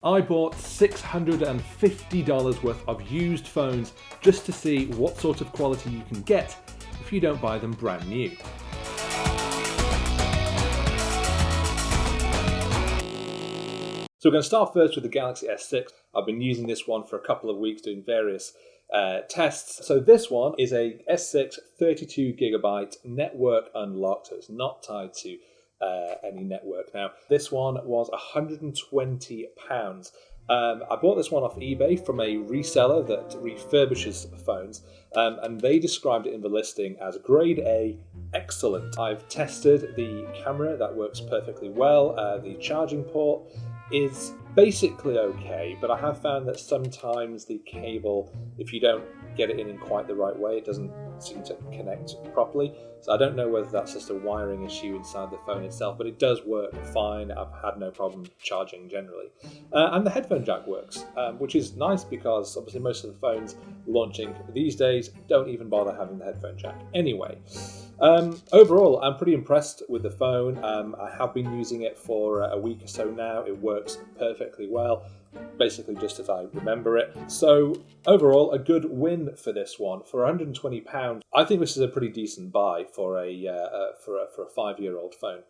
I bought $650 worth of used phones just to see what sort of quality you can get if you don't buy them brand new. So we're going to start first with the Galaxy S6. I've been using this one for a couple of weeks doing various tests. So this one is a S6 32GB network unlocked, so it's not tied to any network. Now, this one was £120. I bought this one off eBay from a reseller that refurbishes phones, and they described it in the listing as grade A, excellent. I've tested the camera, that works perfectly well. The charging port is basically okay, but I have found that sometimes the cable, if you don't get it in quite the right way, it doesn't seem to connect properly. So I don't know whether that's just a wiring issue inside the phone itself, but it does work fine. I've had no problem charging generally. And the headphone jack works, which is nice because obviously most of the phones launching these days don't even bother having the headphone jack anyway. Overall, I'm pretty impressed with the phone. I have been using it for a week or so now. It works perfectly well, basically just as I remember it. So overall, a good win for this one. For £120, I think this is a pretty decent buy for a 5-year-old phone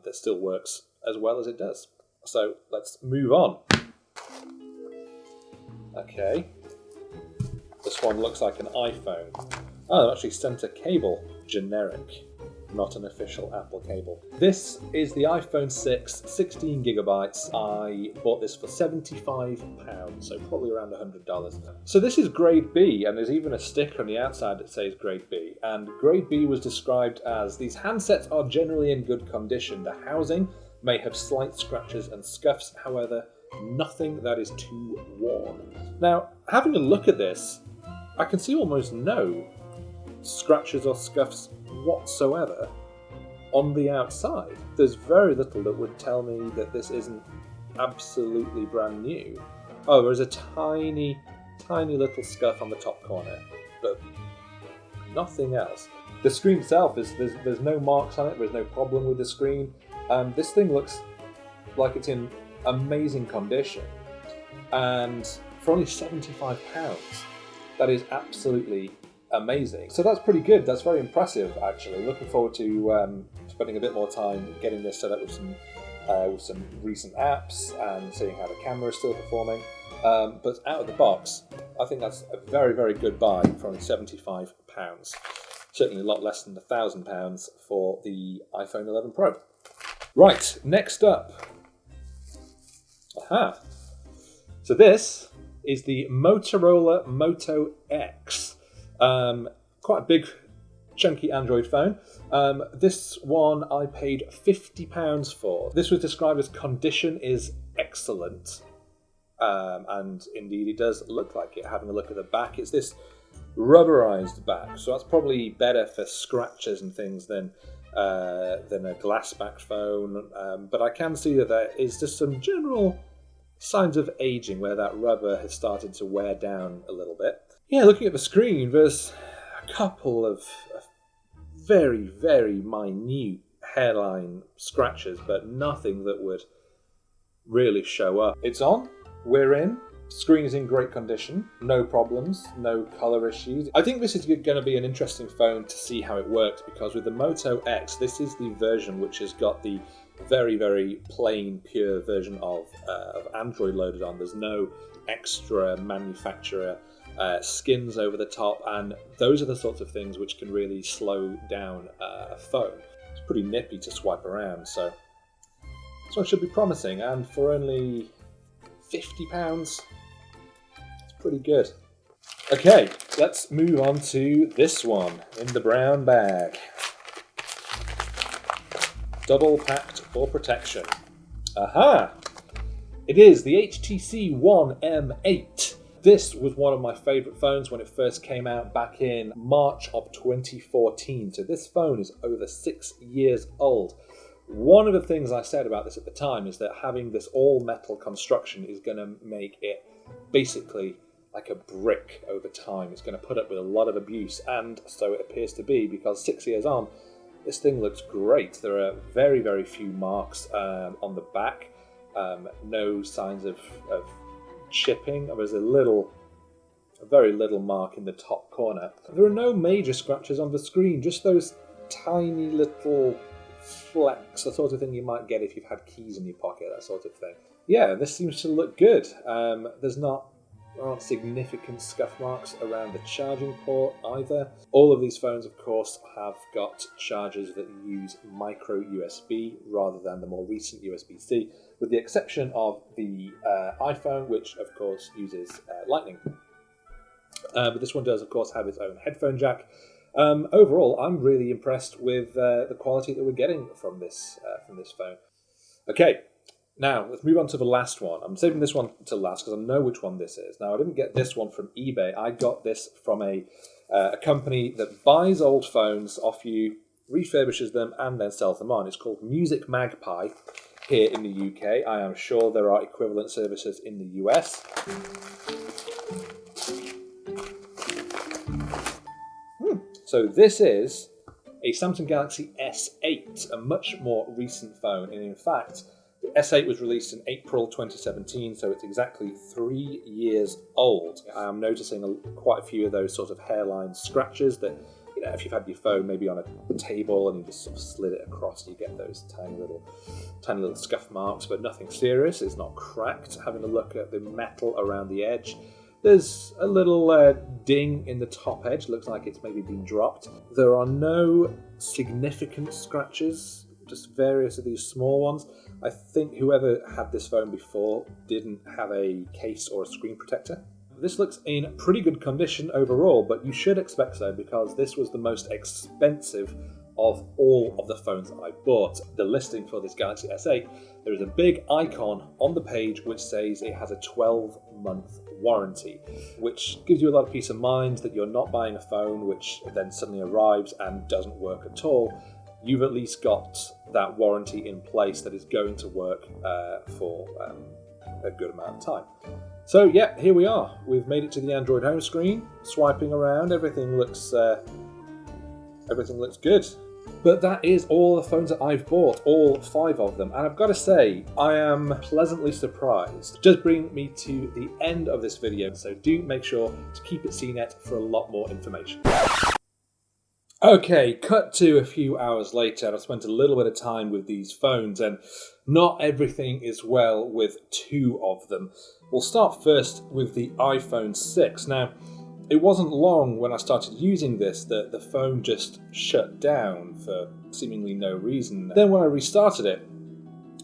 that still works as well as it does. So let's move on. Okay, this one looks like an iPhone. Oh, actually center cable, generic, not an official Apple cable. This is the iPhone 6, 16GB. I bought this for £75, so probably around $100. So this is grade B, and there's even a sticker on the outside that says grade B. And grade B was described as, these handsets are generally in good condition. The housing may have slight scratches and scuffs, however, nothing that is too worn. Now, having a look at this, I can see almost no scratches or scuffs whatsoever on the outside. There's very little that would tell me that this isn't absolutely brand new. Oh, there's a tiny little scuff on the top corner, but nothing else. The screen itself there's no marks on it. There's no problem with the screen. This thing looks like it's in amazing condition, and for only £75, that is absolutely amazing. So that's pretty good. That's very impressive, actually. Looking forward to spending a bit more time getting this set up with some recent apps and seeing how the camera is still performing. But out of the box, I think that's a very, very good buy for only £75. Certainly a lot less than £1,000 for the iPhone 11 Pro. Right, next up. Aha. So this is the Motorola Moto X. Quite a big, chunky Android phone. This one I paid £50 for. This was described as condition is excellent. And indeed it does look like it. Having a look at the back, it's this rubberized back. So that's probably better for scratches and things than a glass-backed phone. But I can see that there is just some general signs of aging where that rubber has started to wear down a little bit. Yeah, looking at the screen, there's a couple of very, very minute hairline scratches, but nothing that would really show up. It's on, we're in, screen is in great condition, no problems, no color issues. I think this is going to be an interesting phone to see how it works, because with the Moto X, this is the version which has got the very, very plain, pure version of Android loaded on. There's no extra manufacturer skins over the top, and those are the sorts of things which can really slow down a phone. It's pretty nippy to swipe around, so this one should be promising, and for only £50, it's pretty good. Okay, let's move on to this one in the brown bag. Double packed for protection. Aha! It is the HTC One M8. This was one of my favourite phones when it first came out back in March of 2014. So this phone is over 6 years old. One of the things I said about this at the time is that having this all-metal construction is going to make it basically like a brick over time. It's going to put up with a lot of abuse, and so it appears to be, because 6 years on, this thing looks great. There are very, very few marks on the back. No signs of chipping. There's a very little mark in the top corner. There are no major scratches on the screen, just those tiny little flecks, the sort of thing you might get if you've had keys in your pocket, that sort of thing. Yeah, this seems to look good. There aren't significant scuff marks around the charging port either. All of these phones, of course, have got chargers that use micro USB rather than the more recent USB-C, with the exception of the iPhone, which of course uses Lightning. But this one does, of course, have its own headphone jack. Overall, I'm really impressed with the quality that we're getting from this phone. Okay. Now, let's move on to the last one. I'm saving this one to last because I know which one this is. Now, I didn't get this one from eBay. I got this from a company that buys old phones off you, refurbishes them, and then sells them on. It's called Music Magpie here in the UK. I am sure there are equivalent services in the US. So this is a Samsung Galaxy S8, a much more recent phone. And in fact, the S8 was released in April 2017, so it's exactly 3 years old. I am noticing quite a few of those sort of hairline scratches that, if you've had your phone maybe on a table and you just sort of slid it across, you get those tiny little scuff marks, but nothing serious. It's not cracked. Having a look at the metal around the edge, there's a little ding in the top edge. Looks like it's maybe been dropped. There are no significant scratches, just various of these small ones. I think whoever had this phone before didn't have a case or a screen protector. This looks in pretty good condition overall, but you should expect so because this was the most expensive of all of the phones that I bought. The listing for this Galaxy S8, there is a big icon on the page which says it has a 12-month warranty, which gives you a lot of peace of mind that you're not buying a phone which then suddenly arrives and doesn't work at all. You've at least got that warranty in place that is going to work for a good amount of time. So yeah, here we are. We've made it to the Android home screen. Swiping around, everything looks good. But that is all the phones that I've bought, all 5 of them. And I've got to say, I am pleasantly surprised. Just bring me to the end of this video, so do make sure to keep it CNET for a lot more information. Okay, cut to a few hours later, and I've spent a little bit of time with these phones, and not everything is well with 2 of them. We'll start first with the iPhone 6. Now, it wasn't long when I started using this that the phone just shut down for seemingly no reason. Then when I restarted it,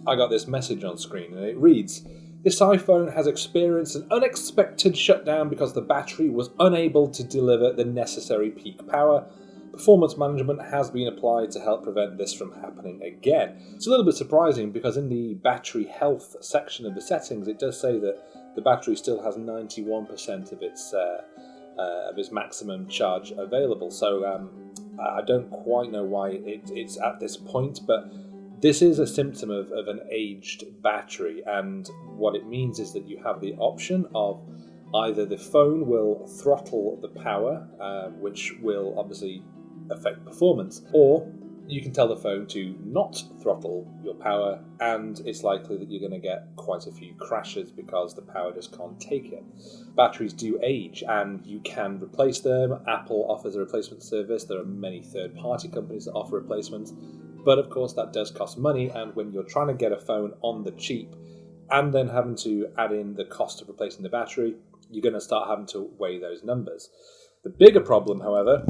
I got this message on screen, and it reads, "This iPhone has experienced an unexpected shutdown because the battery was unable to deliver the necessary peak power. Performance management has been applied to help prevent this from happening again." It's a little bit surprising because in the battery health section of the settings, it does say that the battery still has 91% of its maximum charge available. So I don't quite know why it's at this point, but this is a symptom of an aged battery, and what it means is that you have the option of either the phone will throttle the power, which will obviously affect performance, or you can tell the phone to not throttle your power, and it's likely that you're going to get quite a few crashes because the power just can't take it. Batteries do age, and you can replace them. Apple offers a replacement service. There are many third-party companies that offer replacements, but of course that does cost money, and when you're trying to get a phone on the cheap and then having to add in the cost of replacing the battery, you're going to start having to weigh those numbers. The bigger problem, however,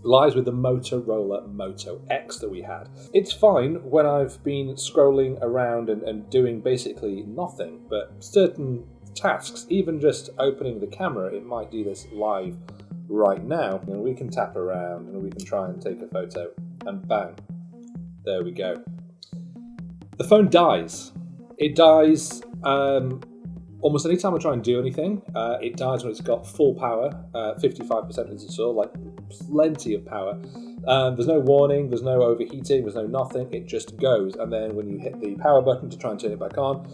lies with the Motorola Moto X that we had. It's fine when I've been scrolling around and doing basically nothing, but certain tasks, even just opening the camera, it might do this live right now, and we can tap around and we can try and take a photo, and bang, there we go. The phone dies. It dies almost any time I try and do anything. It dies when it's got full power, 55% as you saw, like plenty of power. There's no warning, there's no overheating, there's no nothing, it just goes. And then when you hit the power button to try and turn it back on,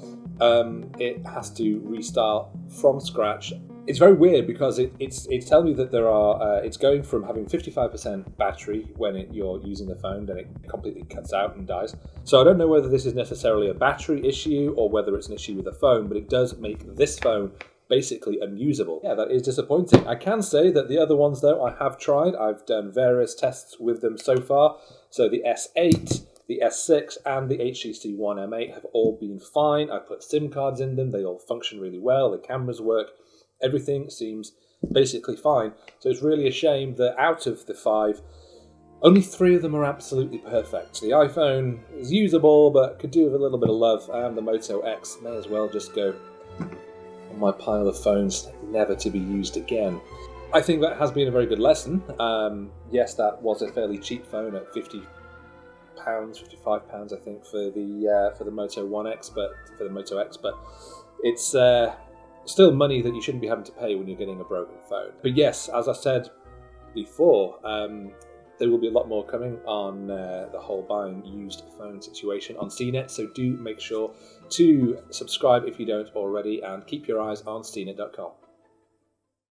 it has to restart from scratch It's very weird because it's telling me that there are it's going from having 55% battery when you're using the phone, then it completely cuts out and dies. So I don't know whether this is necessarily a battery issue or whether it's an issue with the phone, but it does make this phone basically unusable. Yeah, that is disappointing. I can say that the other ones though I have tried. I've done various tests with them so far. So the S8, the S6 and the HTC One M8 have all been fine. I put SIM cards in them, they all function really well, the cameras work. Everything seems basically fine. So it's really a shame that out of the 5, only 3 of them are absolutely perfect. The iPhone is usable, but could do with a little bit of love, and the Moto X may as well just go on my pile of phones, never to be used again. I think that has been a very good lesson. Yes, that was a fairly cheap phone at £50, £55, I think, for the Moto One X, but for the Moto X, but it's still money that you shouldn't be having to pay when you're getting a broken phone. But yes, as I said before, there will be a lot more coming on the whole buying used phone situation on CNET, so do make sure to subscribe if you don't already, and keep your eyes on CNET.com.